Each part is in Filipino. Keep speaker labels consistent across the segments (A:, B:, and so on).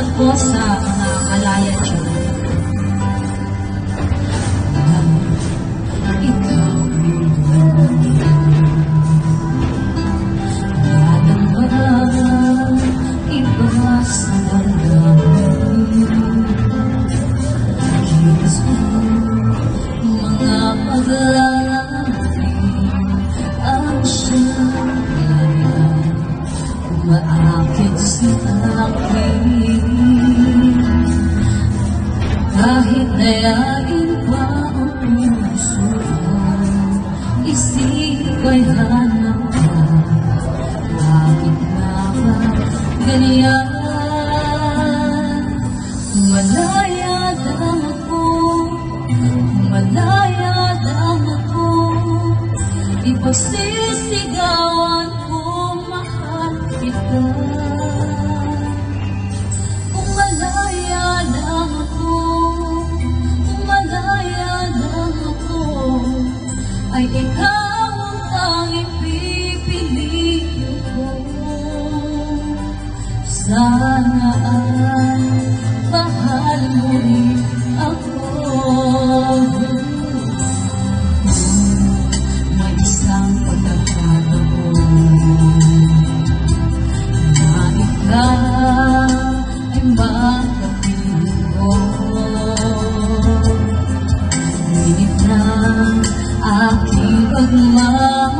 A: ako sa mga kalaya dyan. Ikaw walang walang iba sa damdamin. Kilos mo mga paglalaki ang siyang umaakit sa akin. Kahit nayain pa ang puso ko, isip ko'y hanap ka. Bakit nga ba ganyan? Malaya lang ako, malaya lang ako, ipagsisigawan ko mahal kita. Kung malaya lang ako, kung malaya lang ako, ay ikaw ang tanging pipiliin ko. Sana ay mahal mo rin ako. May isang pagkakataon na ikaw ay makapiling ko. Ngunit na aking pagmamahal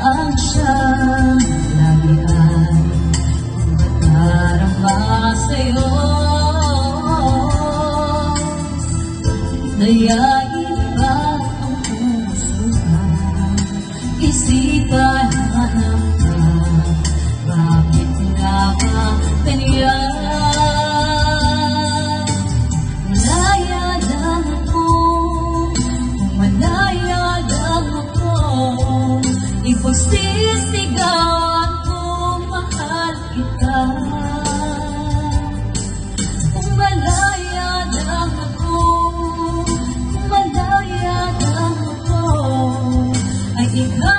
A: ang siyang labihan. Darama sa'yo, nayain pa ang puso ka, isipan hanap ka. Bakit nga ba ganyan? Malaya lang ako, malaya lang ako, ipagsisigawan ko mahal kita. Kung malaya lang ako, kung malaya lang ako, ay ikaw